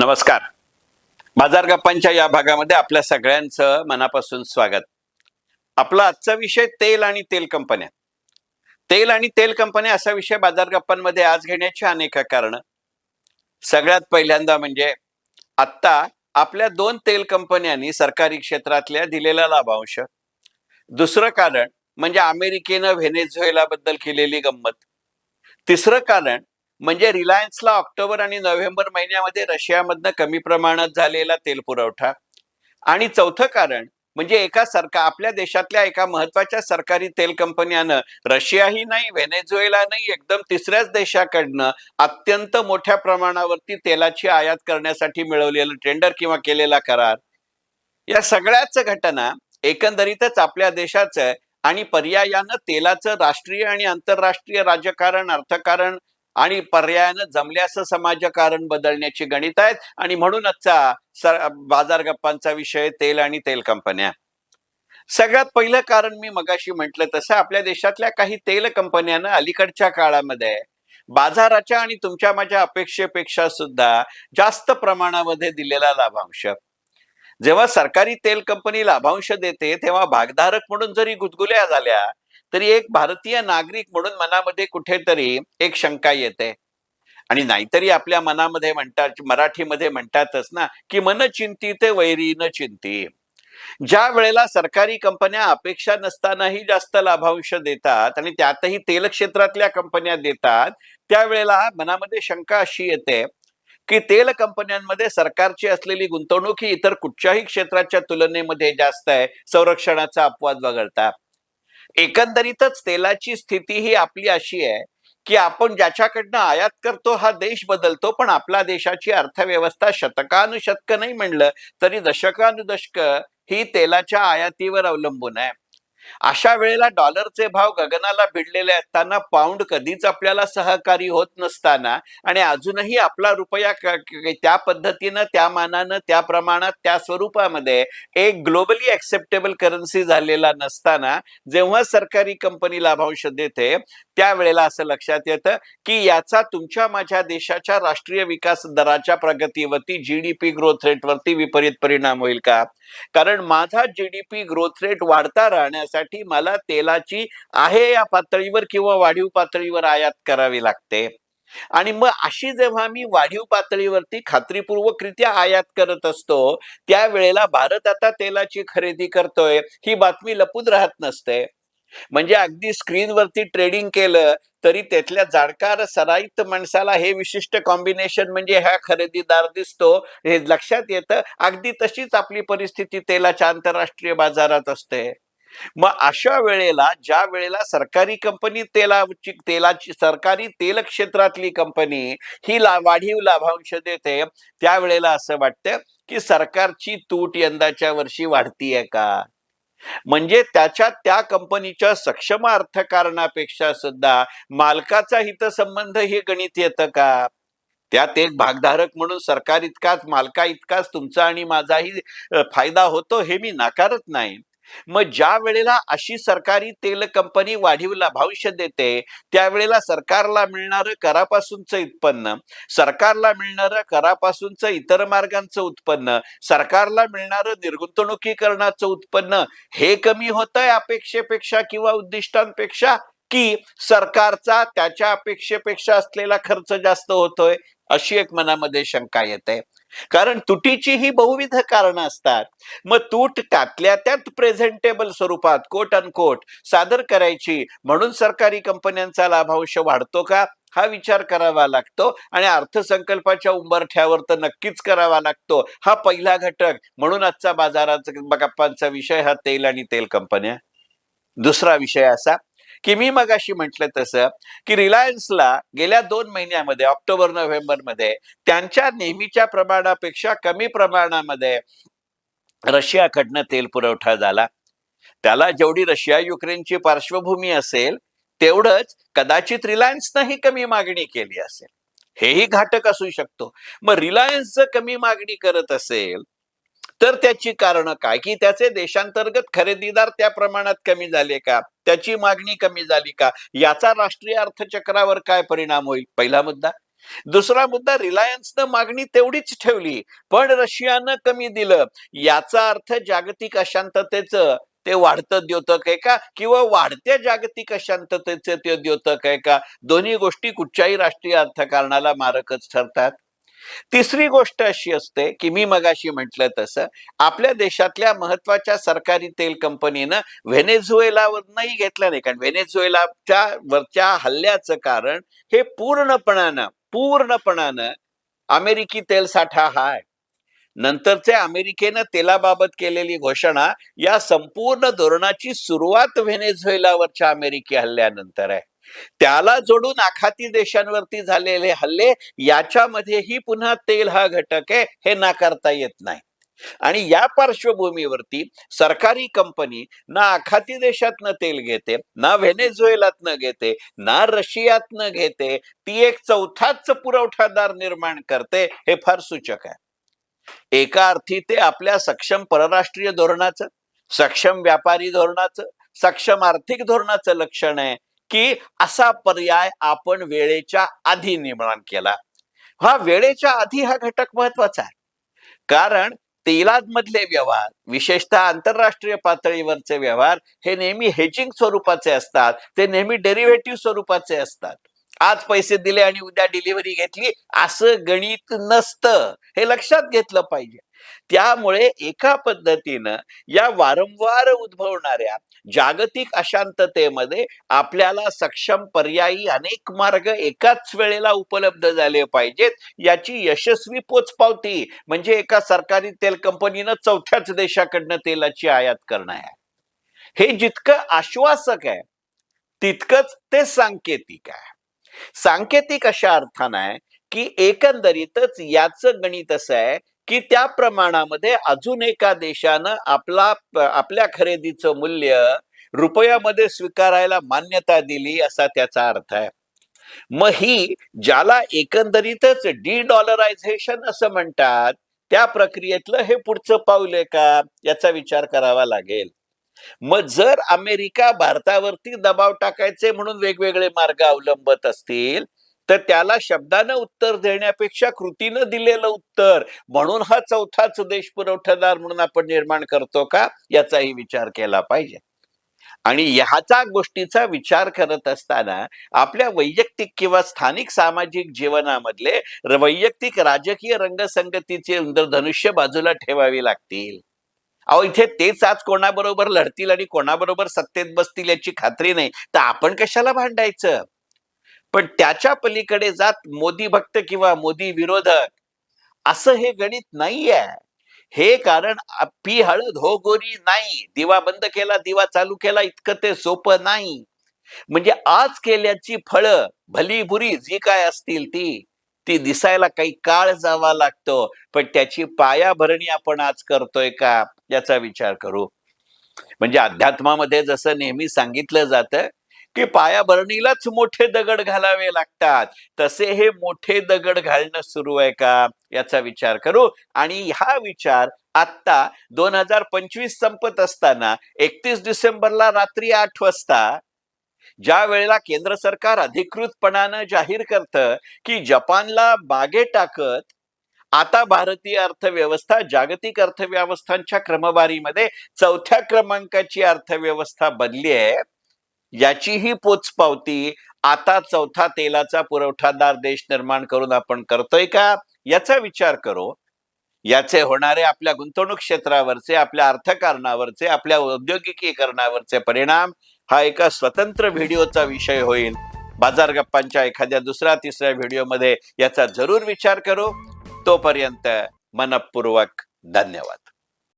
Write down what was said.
नमस्कार. बाजार गप्पांच्या या भागामध्ये आपल्या सगळ्यांचं मनापासून स्वागत. आपला आजचा विषय तेल आणि तेल कंपन्या. तेल आणि तेल कंपन्या असा विषय बाजार गप्पांमध्ये आज घेण्याची अनेक कारण. सगळ्यात पहिल्यांदा म्हणजे आत्ता आपल्या दोन तेल कंपन्यांनी सरकारी क्षेत्रातल्या दिलेला लाभांश. दुसरं कारण म्हणजे अमेरिकेनं व्हेनेझुएलाबद्दल केलेली गंमत. तिसरं कारण म्हणजे रिलायन्सला ऑक्टोबर आणि नोव्हेंबर महिन्यामध्ये रशियामधनं कमी प्रमाणात झालेला तेल पुरवठा. आणि चौथं कारण म्हणजे आपल्या देशातल्या एका महत्वाच्या सरकारी तेल कंपन्यानं रशियाही नाही, व्हेनेझुएला नाही, एकदम तिसऱ्याच देशाकडनं अत्यंत मोठ्या प्रमाणावरती तेलाची आयात करण्यासाठी मिळवलेलं टेंडर किंवा केलेला करार. या सगळ्याच घटना एकंदरीतच आपल्या देशाचं आणि पर्यायानं तेलाचं राष्ट्रीय आणि आंतरराष्ट्रीय राजकारण, अर्थकारण आणि पर्यायानं जमल्यास समाजकारण बदलण्याची गणित आहेत. आणि म्हणून आजचा बाजार गप्पांचा विषय तेल आणि तेल कंपन्या. सगळ्यात पहिलं कारण मी मगाशी म्हटलं तसं आपल्या देशातल्या काही तेल कंपन्यांना अलीकडच्या काळामध्ये बाजाराच्या आणि तुमच्या माझ्या अपेक्षेपेक्षा सुद्धा जास्त प्रमाणामध्ये दिलेला लाभांश. जेव्हा सरकारी तेल कंपनी लाभांश देते तेव्हा भागधारक म्हणून जरी गुदगुल्या झाल्या तरी एक भारतीय नागरिक म्हणून मनामध्ये कुठेतरी एक शंका येते. आणि नाहीतरी आपल्या मनामध्ये म्हणतात, मराठीमध्ये म्हणतातच ना, की मन चिंती ते वैरी न चिंती. ज्या वेळेला सरकारी कंपन्या अपेक्षा नसतानाही जास्त लाभांश देतात आणि त्यातही तेल क्षेत्रातल्या कंपन्या देतात, त्यावेळेला मनामध्ये शंका अशी येते की तेल कंपन्यांमध्ये सरकारची असलेली गुंतवणूक ही इतर कुठच्याही क्षेत्राच्या तुलनेमध्ये जास्त आहे, संरक्षणाचा अपवाद वगळता. एकंदरीतच तेलाची स्थिती ही आपली अशी आहे की आपण ज्याच्याकडनं आयात करतो हा देश बदलतो, पण आपल्या देशाची अर्थव्यवस्था शतकानुशतक नाही म्हणलं तरी दशकानुदशक ही तेलाच्या आयातीवर अवलंबून आहे. अशा वेळेला डॉलरचे भाव गगनाला भिडलेले असताना, पाऊंड कधीच आपल्याला सहकारी होत नसताना आणि अजूनही आपला रुपया त्या पद्धतीनं, त्या मानानं, त्या प्रमाणात, त्या स्वरूपामध्ये एक ग्लोबली ऍक्सेप्टेबल करन्सी झालेला नसताना जेव्हा सरकारी कंपनी लाभांश देते त्यावेळेला असं लक्षात येतं की याचा तुमच्या माझ्या देशाच्या राष्ट्रीय विकास दराच्या प्रगतीवरती, जीडीपी ग्रोथ रेटवरती विपरीत परिणाम होईल का? कारण माझा जीडीपी ग्रोथ रेट वाढता राहण्यासाठी मला तेलाची आहे या पातळीवर किंवा वाढीव पातळीवर आयात करावी लागते. आणि मग अशी जेव्हा मी वाढीव पातळीवरती खात्रीपूर्वकरित्या आयात करत असतो त्यावेळेला भारत आता तेलाची खरेदी करतोय ही बातमी लपून राहत नसते. म्हणजे अगदी स्क्रीनवरती ट्रेडिंग केलं तरी त्यातल्या जाणकार सराईत माणसाला हे विशिष्ट कॉम्बिनेशन म्हणजे हा खरेदीदार दिसतो, हे लक्षात येतं. अगदी तशीच आपली परिस्थिती तेलाच्या आंतरराष्ट्रीय बाजारात असते. मग अशा वेळेला, ज्या वेळेला सरकारी कंपनी तेलाची सरकारी तेल क्षेत्रातली कंपनी ही वाढीव लाभांश देते, त्यावेळेला असं वाटतं की सरकारची तूट यंदाच्या वर्षी वाढतीये का? म्हणजे त्या कंपनीच्या सक्षम अर्थकारणापेक्षा सुद्धा मालकाचा हितसंबंध हे गणित येतं का? त्यात एक भागधारक म्हणून सरकार इतकाच, मालका इतकाच तुमचा आणि माझाही फायदा होतो हे मी नाकारत नाही. मग ज्या वेळेला अशी सरकारी तेल कंपनी वाढीव लाभांश देते त्यावेळेला सरकारला मिळणारं करापासूनचं उत्पन्न, सरकारला मिळणारं करापासूनचं इतर मार्गांचं उत्पन्न, सरकारला मिळणारं निर्गुंतवणुकीकरणाचं उत्पन्न हे कमी होतंय अपेक्षेपेक्षा किंवा उद्दिष्टांपेक्षा, की सरकारचा त्याच्या अपेक्षेपेक्षा असलेला खर्च जास्त होतोय? अशी एक मनामध्ये शंका येते. कारण तुटीची ही बहुविध कारणं असतात. मग तूट त्यातल्या त्यात प्रेझेंटेबल स्वरूपात कोट अनकोट सादर करायची म्हणून सरकारी कंपन्यांचा लाभांश वाढतो का हा विचार करावा लागतो आणि अर्थसंकल्पाच्या उंबरठ्यावर तर नक्कीच करावा लागतो. हा पहिला घटक. म्हणून आजचा बाजाराचा गप्पांचा विषय हा तेल आणि तेल कंपन्या. दुसरा विषय असा की मी मगाशी म्हटलं तसं की रिलायन्सला गेल्या 2 महिन्यामध्ये ऑक्टोबर नोव्हेंबर मध्ये त्यांच्या नेहमीच्या प्रमाणापेक्षा कमी प्रमाणामध्ये रशियाकडनं तेल पुरवठा झाला. त्याला जेवढी रशिया युक्रेनची पार्श्वभूमी असेल तेवढंच कदाचित रिलायन्सनंही कमी मागणी केली असेल, हेही घातक असू शकतो. मग रिलायन्स जर कमी मागणी करत असेल तर त्याची कारणं काय? की त्याचे देशांतर्गत खरेदीदार त्या प्रमाणात कमी झाले का? त्याची मागणी कमी झाली का? याचा राष्ट्रीय अर्थचक्रावर काय परिणाम होईल? पहिला मुद्दा. दुसरा मुद्दा, रिलायन्सनं मागणी तेवढीच ठेवली पण रशियानं कमी दिलं. याचा अर्थ जागतिक अशांततेचं ते वाढतं द्योतक आहे का, किंवा वाढत्या जागतिक अशांततेचे ते द्योतक आहे का? दोन्ही गोष्टी कुठच्याही राष्ट्रीय अर्थकारणाला मारकच ठरतात. तिसरी गोष्ट अशी असते की मी मगाशी म्हटलं तसं, आपल्या देशातल्या महत्वाच्या सरकारी तेल कंपनीनं व्हेनेझुएलावरनंही घेतलं नाही, कारण व्हेनेझुएलाच्या वरच्या हल्ल्याचं कारण हे पूर्णपणानं अमेरिकी तेल साठा हा आहे. नंतरचे अमेरिकेनं तेलाबाबत केलेली घोषणा या संपूर्ण धोरणाची सुरुवात व्हेनेझुएलावरच्या अमेरिकी हल्ल्यानंतर आहे. त्याला जोडून आखाती देशांवरती झालेले हल्ले, याच्यामध्येही पुन्हा तेल हा घटक आहे, हे नाकारता येत नाही. आणि या पार्श्वभूमीवरती सरकारी कंपनी ना आखाती देशातनं तेल घेते, ना व्हेनेझुएलातनं घेते, ना रशियातनं घेते, ती एक चौथाच पुरवठादार निर्माण करते, हे फार सूचक आहे. एका अर्थी ते आपल्या सक्षम परराष्ट्रीय धोरणाचं, सक्षम व्यापारी धोरणाचं, सक्षम आर्थिक धोरणाचं लक्षण आहे की असा पर्याय आपण वेळेच्या आधी निर्माण केला. हा वेळेच्या आधी हा घटक महत्वाचा आहे, कारण तेलामधले व्यवहार, विशेषतः आंतरराष्ट्रीय पातळीवरचे व्यवहार, हे नेहमी हेजिंग स्वरूपाचे असतात, ते नेहमी डेरिव्हेटिव्ह स्वरूपाचे असतात. आज पैसे दिले आणि उद्या डिलिव्हरी घेतली असं गणित नसतं, हे लक्षात घेतलं पाहिजे. त्यामुळे एका पद्धतीनं या वारंवार उद्भवणाऱ्या जागतिक अशांततेमध्ये आपल्याला सक्षम पर्यायी अनेक मार्ग एकाच वेळेला उपलब्ध झाले पाहिजेत, याची यशस्वी पोचपावती म्हणजे एका सरकारी तेल कंपनीनं चौथ्याच देशाकडनं तेलाची आयात करणं आहे. हे जितकं आश्वासक आहे तितकंच ते सांकेतिक आहे. सांकेतिक अशा अर्थानं आहे की एकंदरीतच याचं गणित असं आहे की त्या प्रमाणामध्ये अजून एका देशानं आपल्या खरेदीचं मूल्य रुपयामध्ये स्वीकारायला मान्यता दिली, असा त्याचा अर्थ आहे. मग ही ज्याला एकंदरीतच डी-डॉलरायझेशन असं म्हणतात, त्या प्रक्रियेतलं हे पुढचं पाऊल आहे का, याचा विचार करावा लागेल. मग जर अमेरिका भारतावरती दबाव टाकायचे म्हणून वेगवेगळे मार्ग अवलंबत असतील, तर त्याला शब्दानं उत्तर देण्यापेक्षा कृतीनं दिलेलं उत्तर म्हणून हा चौथाच देश पुरवठादार म्हणून आपण निर्माण करतो का, याचाही विचार केला पाहिजे. आणि ह्याचा गोष्टीचा विचार करत असताना आपल्या वैयक्तिक किंवा स्थानिक सामाजिक जीवनामधले वैयक्तिक राजकीय रंगसंगतीचे इंद्रधनुष्य बाजूला ठेवावी लागतील. अहो, इथे तेच आज कोणाबरोबर लढतील आणि कोणाबरोबर सत्तेत बसतील याची खात्री नाही, तर आपण कशाला भांडायचं. पण त्याच्या पलीकडे जात मोदी भक्त किंवा मोदी विरोधक असं हे गणित नाहीये. हे कारण पी हळद हो गोरी नाही, दिवा बंद केला दिवा चालू केला इतकं ते सोपं नाही. म्हणजे आज केल्याची फळं भली बुरी जी काय असतील ती दिसायला काही काळ जावा लागतो, पण त्याची पायाभरणी आपण आज करतोय का, याचा विचार करू. म्हणजे अध्यात्मामध्ये जसं नेहमी सांगितलं जातं की पायाभरणीलाच मोठे दगड घालावे लागतात, तसे हे मोठे दगड घालणं सुरू आहे का, याचा विचार करू. आणि हा विचार आता 2025 संपत असताना 31 डिसेंबरला रात्री 8 वाजता ज्या वेळेला केंद्र सरकार अधिकृतपणानं जाहीर करतं की जपानला मागे टाकत आता भारतीय अर्थव्यवस्था जागतिक अर्थव्यवस्थांच्या क्रमवारीमध्ये चौथ्या क्रमांकाची अर्थव्यवस्था बनली आहे, याचीही पोचपावती आता चौथा तेलाचा पुरवठादार देश निर्माण करून आपण करतोय का, याचा विचार करू. याचे होणारे आपल्या गुंतवणूक क्षेत्रावरचे, आपल्या अर्थकारणावरचे, आपल्या औद्योगिकीकरणावरचे परिणाम हा एका स्वतंत्र व्हिडिओचा विषय होईल. बाजार गप्पांच्या एखाद्या दुसऱ्या तिसऱ्या व्हिडिओमध्ये याचा जरूर विचार करू. तोपर्यंत मनपूर्वक धन्यवाद.